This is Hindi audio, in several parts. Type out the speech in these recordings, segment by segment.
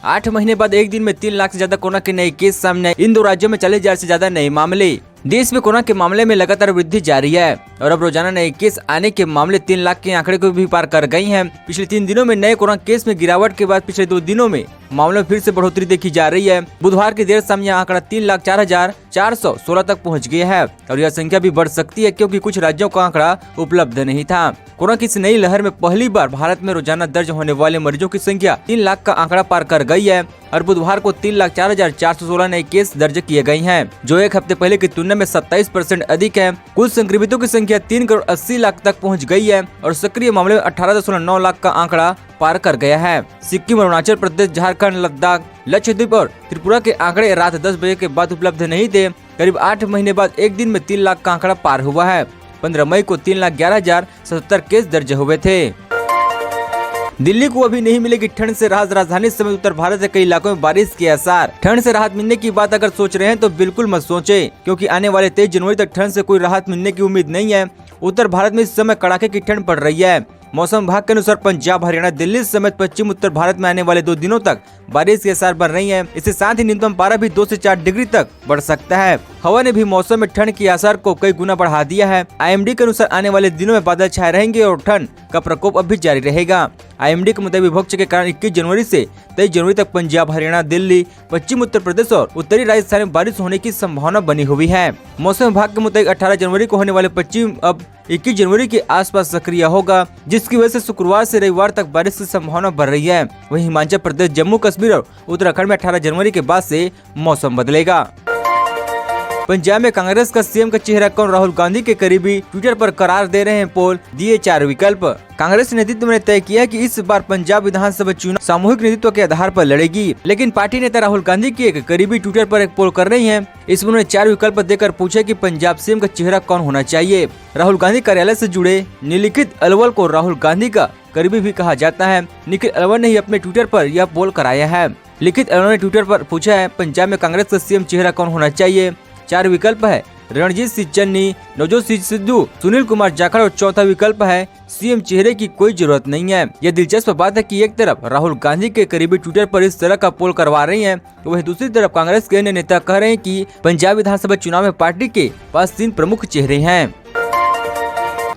8 महीने बाद एक दिन में 3 लाख से ज्यादा कोरोना के नए केस सामने आए। इन दो राज्यों में 40,000 से ज्यादा नए मामले। देश में कोरोना के मामले में लगातार वृद्धि जारी है और अब रोजाना नए केस आने के मामले 3 लाख के आंकड़े को भी पार कर गई हैं। पिछले 3 दिनों में नए कोरोना केस में गिरावट के बाद पिछले 2 दिनों में मामलों में फिर से बढ़ोतरी देखी जा रही है। बुधवार की देर शाम यह आंकड़ा 3,04,416 तक पहुंच गया है और यह संख्या भी बढ़ सकती है क्योंकि कुछ राज्यों का आंकड़ा उपलब्ध नहीं था। कोरोना की इस नई लहर में पहली बार भारत में रोजाना दर्ज होने वाले मरीजों की संख्या 3 लाख का आंकड़ा पार कर गई है और बुधवार को 3,04,416 नए केस दर्ज किए गए हैं, जो एक हफ्ते पहले की तुलना में 27% अधिक है। कुल संक्रमितों की संख्या 3,80,00,000 तक पहुंच गई है और सक्रिय मामले में 18.9 लाख का आंकड़ा पार कर गया है। सिक्किम, अरुणाचल प्रदेश, झारखंड, लद्दाख, लक्षद्वीप और त्रिपुरा के आंकड़े रात 10 बजे के बाद उपलब्ध नहीं थे। करीब 8 महीने बाद एक दिन में 3 लाख का आंकड़ा पार हुआ है। 15 मई को 3,11,077 केस दर्ज हुए थे। दिल्ली को अभी नहीं मिलेगी ठंड से राहत। राजधानी समेत उत्तर भारत के कई इलाकों में बारिश के आसार। ठंड से राहत मिलने की बात अगर सोच रहे हैं तो बिल्कुल मत सोचें, क्योंकि आने वाले 23 जनवरी तक ठंड से कोई राहत मिलने की उम्मीद नहीं है। उत्तर भारत में इस समय कड़ाके की ठंड पड़ रही है। मौसम विभाग के अनुसार पंजाब, हरियाणा, दिल्ली समेत पश्चिम उत्तर भारत में आने वाले 2 दिनों तक बारिश के आसार बन रही है। इसके साथ ही न्यूनतम पारा भी 2 से 4 डिग्री तक बढ़ सकता है। हवा ने भी मौसम में ठंड के आसार को कई गुना बढ़ा दिया है। IMD के अनुसार आने वाले दिनों में बादल छाए रहेंगे और ठंड का प्रकोप अब भी जारी रहेगा। IMD के मुताबिक विभक्त के कारण 21 जनवरी से 23 जनवरी तक पंजाब, हरियाणा, दिल्ली, पश्चिम उत्तर प्रदेश और उत्तरी राजस्थान में बारिश होने की संभावना बनी हुई है। मौसम विभाग के मुताबिक 18 जनवरी को होने वाले पश्चिम अब 21 जनवरी के आसपास सक्रिय होगा, जिसकी वजह से शुक्रवार से रविवार तक बारिश की संभावना बढ़ रही है। वहीं हिमाचल प्रदेश, जम्मू कश्मीर और उत्तराखंड में 18 जनवरी के बाद से मौसम बदलेगा। पंजाब में कांग्रेस का सीएम का चेहरा कौन? राहुल गांधी के करीबी ट्विटर पर करार दे रहे हैं पोल, दिए 4 विकल्प। कांग्रेस नेतृत्व ने तय किया कि इस बार पंजाब विधानसभा चुनाव सामूहिक नेतृत्व के आधार पर लड़ेगी, लेकिन पार्टी नेता राहुल गांधी के एक करीबी ट्विटर पर एक पोल कर रही है। इसमें उन्होंने 4 विकल्प देकर पूछा कि पंजाब सीएम का चेहरा कौन होना चाहिए। राहुल गांधी कार्यालय से जुड़े निखिल अलवर को राहुल गांधी का करीबी भी कहा जाता है। निखिल अलवर ने ही अपने ट्विटर पर यह पोल कराया है। निखिल अलवर ने ट्विटर पर पूछा है, पंजाब में कांग्रेस का सीएम चेहरा कौन होना चाहिए। 4 विकल्प है, रणजीत सिंह चन्नी, नवजोत सिंह सिद्धू, सुनील कुमार जाखड़ और चौथा विकल्प है, सीएम चेहरे की कोई जरूरत नहीं है। यह दिलचस्प बात है कि एक तरफ राहुल गांधी के करीबी ट्विटर पर इस तरह का पोल करवा रही हैं, तो वहीं दूसरी तरफ कांग्रेस के अन्य नेता कह रहे हैं कि पंजाब विधानसभा चुनाव में पार्टी के पास 3 प्रमुख चेहरे हैं।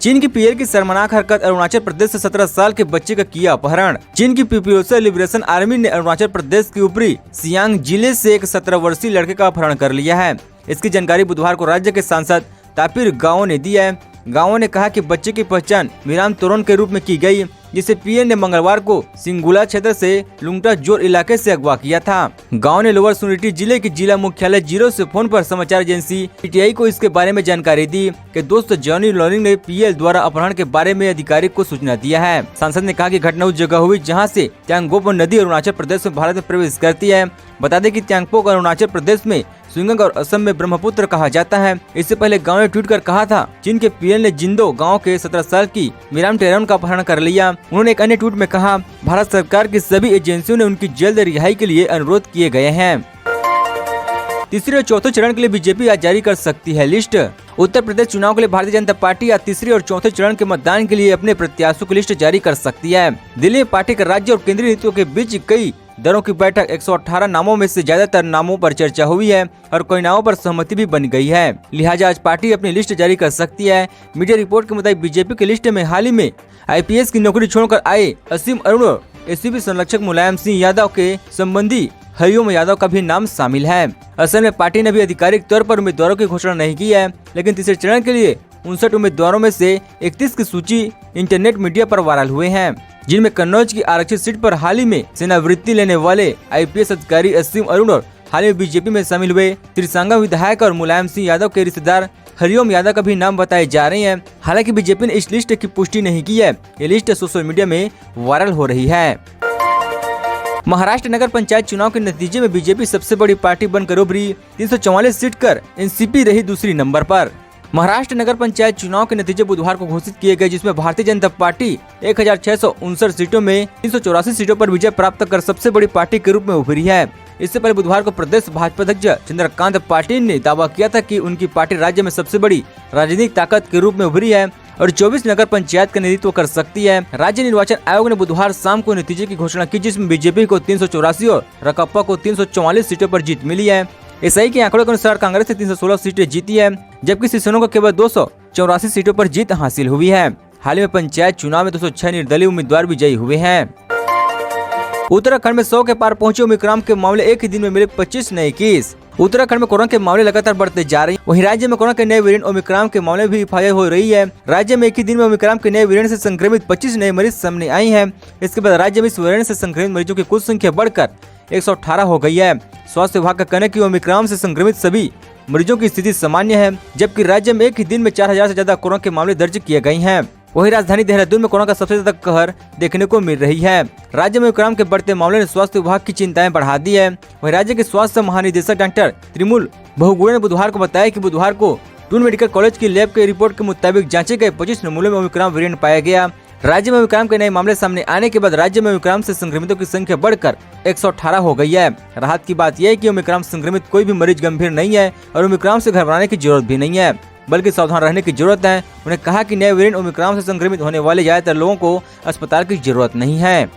चीन की पीएल की शर्मनाक हरकत, अरुणाचल प्रदेश से 17 साल के बच्चे का किया अपहरण। चीन की पीपुल्स लिबरेशन आर्मी ने अरुणाचल प्रदेश के ऊपरी सियांग जिले से एक 17 वर्षीय लड़के का अपहरण कर लिया है। इसकी जानकारी बुधवार को राज्य के सांसद तापिर गाओ ने दी है। गाओ ने कहा कि बच्चे की पहचान मिराम तोरन के रूप में की गई, जिसे पीएन ने मंगलवार को सिंगुला क्षेत्र से लुंगटा जोर इलाके से अगवा किया था। गांव ने लोअर सुनीटी जिले के जिला मुख्यालय 0 से फोन पर समाचार एजेंसी PTI को इसके बारे में जानकारी दी कि दोस्त जॉनी लॉरिंग ने पीएल द्वारा अपहरण के बारे में अधिकारी को सूचना दिया है। सांसद ने कहा कि घटना उस जगह हुई जहां से त्यांगोप नदी अरुणाचल प्रदेश में भारत में प्रवेश करती है। बता दें कि त्यांगपोक अरुणाचल प्रदेश में सुंगंग और असम में ब्रह्मपुत्र कहा जाता है। इससे पहले गांव ने ट्वीट कर कहा था, चीन के पीएल ने जिंदो गांव के 17 साल की मिराम टेरन का अपहरण कर लिया। उन्होंने एक अन्य ट्वीट में कहा, भारत सरकार की सभी एजेंसियों ने उनकी जल्द रिहाई के लिए अनुरोध किए गए हैं। तीसरे और चौथे चरण के लिए बीजेपी आज जारी कर सकती है लिस्ट। उत्तर प्रदेश चुनाव के लिए भारतीय जनता पार्टी आज तीसरे और चौथे चरण के मतदान के लिए अपने प्रत्याशियों की लिस्ट जारी कर सकती है। दिल्ली में पार्टी के राज्य और केंद्रीय नीतियों के बीच कई दलों की बैठक, 118 नामों में से ज्यादातर नामों पर चर्चा हुई है और कई नामों पर सहमति भी बन गई है। लिहाजा आज पार्टी अपनी लिस्ट जारी कर सकती है। मीडिया रिपोर्ट के मुताबिक बीजेपी की लिस्ट में हाल ही में IPS की नौकरी छोड़कर आए असीम अरुण और ACP संरक्षक मुलायम सिंह यादव के संबंधी हरिओम यादव का भी नाम शामिल है। असल में पार्टी ने भी आधिकारिक तौर पर उम्मीदवारों की घोषणा नहीं की है, लेकिन तीसरे चरण के लिए 59 उम्मीदवारों में से 31 की सूची इंटरनेट मीडिया पर वायरल हुए हैं, जिनमें कन्नौज की आरक्षित सीट पर हाल ही में सेनावृत्ति लेने वाले IPS अधिकारी असीम अरुण और हाल ही में बीजेपी में शामिल हुए त्रिसंगा विधायक और मुलायम सिंह यादव के रिश्तेदार हरिओम यादव का भी नाम बताए जा रहे हैं। हालांकि बीजेपी ने इस लिस्ट की पुष्टि नहीं की है। ये लिस्ट सोशल मीडिया में वायरल हो रही है। महाराष्ट्र नगर पंचायत चुनाव के नतीजे में बीजेपी सबसे बड़ी पार्टी बनकर उभरी। 344 सीट कर NCP रही दूसरी नंबर पर। महाराष्ट्र नगर पंचायत चुनाव के नतीजे बुधवार को घोषित किए गए, जिसमें भारतीय जनता पार्टी 1659 सीटों में 384 सीटों पर विजय प्राप्त कर सबसे बड़ी पार्टी के रूप में उभरी है। इससे पहले बुधवार को प्रदेश भाजपा अध्यक्ष चंद्रकांत पाटिल ने दावा किया था कि उनकी पार्टी राज्य में सबसे बड़ी राजनीतिक ताकत के रूप में उभरी है और 24 नगर पंचायत का नेतृत्व कर सकती है। राज्य निर्वाचन आयोग ने बुधवार शाम को नतीजे की घोषणा की, जिसमें बीजेपी को 384 और राकांपा को 344 सीटों पर जीत मिली है। एसआई के आंकड़ों के अनुसार कांग्रेस ने 316 सीटें जीती है, जबकि शिवसेना को केवल 284 सीटों पर जीत हासिल हुई है। हाल ही में पंचायत चुनाव में 206 निर्दलीय उम्मीदवार विजयी हुए हैं। उत्तराखंड में 100 के पार पहुंचे ओमिक्रॉन के मामले, एक ही दिन में मिले 25 नए केस। उत्तराखंड में कोरोना के मामले लगातार बढ़ते जा रहे हैं। वहीं राज्य में कोरोना के नए वेरिएंट ओमिक्रॉन के मामले भी फायर हो रही है। राज्य में एक ही दिन में ओमिक्रॉन के नए वेरिएंट से संक्रमित 25 नए मरीज सामने आई हैं। इसके बाद राज्य में इस वेरिएंट से संक्रमित मरीजों की कुल संख्या बढ़कर 118 हो गई है। स्वास्थ्य विभाग का कहना है कि ओमिक्रॉन से संक्रमित सभी मरीजों की स्थिति सामान्य है, जबकि राज्य में एक ही दिन में 4000 से ज्यादा कोरोना के मामले दर्ज किए गए हैं। वहीं राजधानी देहरादून में कोरोना का सबसे ज्यादा कहर देखने को मिल रही है। राज्य में ओमिक्रॉन के बढ़ते मामले ने स्वास्थ्य विभाग की चिंताएं बढ़ा दी है। वहीं राज्य के स्वास्थ्य महानिदेशक डॉक्टर त्रिमूल बहुगुणा ने बुधवार को बताया कि बुधवार को टून मेडिकल कॉलेज की लैब के रिपोर्ट के मुताबिक जांचे गए 25 नमूनों में ओमिक्रॉन वेरिएंट पाया गया। राज्य में ओमिक्रॉन के नए मामले सामने आने के बाद राज्य में ओमिक्रॉन से संक्रमितों की संख्या बढ़कर 118 हो गई है। राहत की बात यह है कि ओमिक्रॉन संक्रमित कोई भी मरीज गंभीर नहीं है और ओमिक्रॉन से घबराने की जरूरत भी नहीं है, बल्कि सावधान रहने की जरूरत है। उन्होंने कहा कि नए वेरिएंट ओमिक्रॉन से संक्रमित होने वाले ज्यादातर लोगों को अस्पताल की जरूरत नहीं है।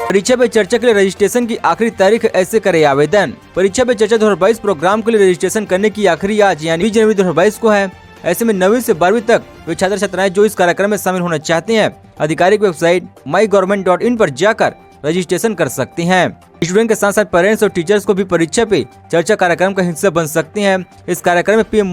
परीक्षा पे चर्चा के लिए रजिस्ट्रेशन की आखिरी तारीख, ऐसे करे आवेदन। परीक्षा पे चर्चा 2022 प्रोग्राम के लिए रजिस्ट्रेशन करने की आखिरी आज यानी 20 जनवरी 2022 को है। ऐसे में 9वीं से 12वीं तक वे छात्र छात्राएं जो इस कार्यक्रम में शामिल होना चाहते हैं, आधिकारिक वेबसाइट mygovernment.in पर जाकर रजिस्ट्रेशन कर सकते हैं। स्टूडेंट के साथ साथ पेरेंट्स और टीचर्स को भी परीक्षा पे चर्चा कार्यक्रम का हिस्सा बन सकते हैं। इस कार्यक्रम में पीएम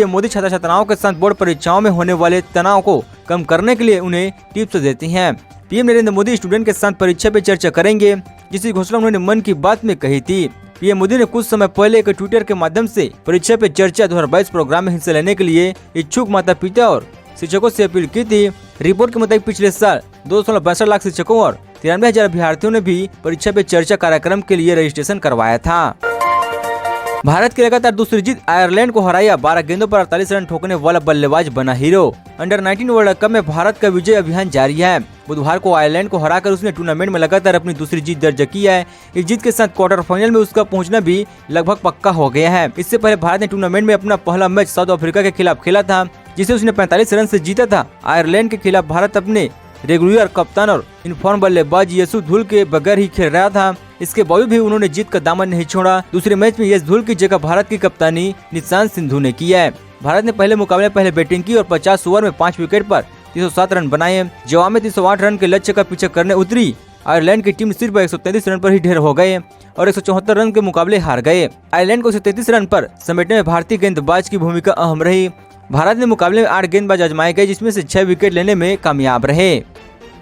मोदी छात्र छात्राओं के साथ बोर्ड परीक्षाओं में होने वाले तनाव को कम करने के लिए उन्हें टिप्स देते हैं। पीएम नरेंद्र मोदी स्टूडेंट के साथ परीक्षा पे चर्चा करेंगे, जिसकी घोषणा उन्होंने मन की बात में कही थी। पीएम मोदी ने कुछ समय पहले एक ट्विटर के माध्यम से परीक्षा पे चर्चा 2022 प्रोग्राम में हिस्सा लेने के लिए इच्छुक माता पिता और शिक्षकों से अपील की थी। रिपोर्ट के मुताबिक पिछले साल 2.62 लाख शिक्षकों और 93,000 अभ्यर्थियों ने भी परीक्षा पे चर्चा कार्यक्रम के लिए रजिस्ट्रेशन करवाया था। भारत की लगातार दूसरी जीत, आयरलैंड को हराया। 12 गेंदों पर 48 रन ठोकने वाला बल्लेबाज बना हीरो। अंडर 19 वर्ल्ड कप में भारत का विजय अभियान जारी है। बुधवार को आयरलैंड को हराकर उसने टूर्नामेंट में लगातार अपनी दूसरी जीत दर्ज की है। इस जीत के साथ क्वार्टर फाइनल में उसका पहुंचना भी लगभग पक्का हो गया है। इससे पहले भारत ने टूर्नामेंट में अपना पहला मैच साउथ अफ्रीका के खिलाफ खेला था, जिसे उसने 45 रन से जीता था। आयरलैंड के खिलाफ भारत अपने रेगुलर कप्तान और इनफॉर्म बल्लेबाज यसु धुल के बगैर ही खेल रहा था। इसके बावजूद भी उन्होंने जीत का दामन नहीं छोड़ा। दूसरे मैच में यश धुल की जगह भारत की कप्तानी निशांत सिंधु ने की है। भारत ने पहले मुकाबले पहले बैटिंग की और 50 ओवर में 5 विकेट पर 307 रन बनाए। जवाब में 308 रन के लक्ष्य का पीछा करने उतरी आयरलैंड की टीम सिर्फ 133 रन पर ही ढेर हो गए और 174 रन के मुकाबले हार गए। आयरलैंड को 133 रन पर समेटने में भारतीय गेंदबाज की भूमिका अहम रही। भारत ने मुकाबले में 8 गेंदबाज आजमाए गए, जिसमें से 6 विकेट लेने में कामयाब रहे।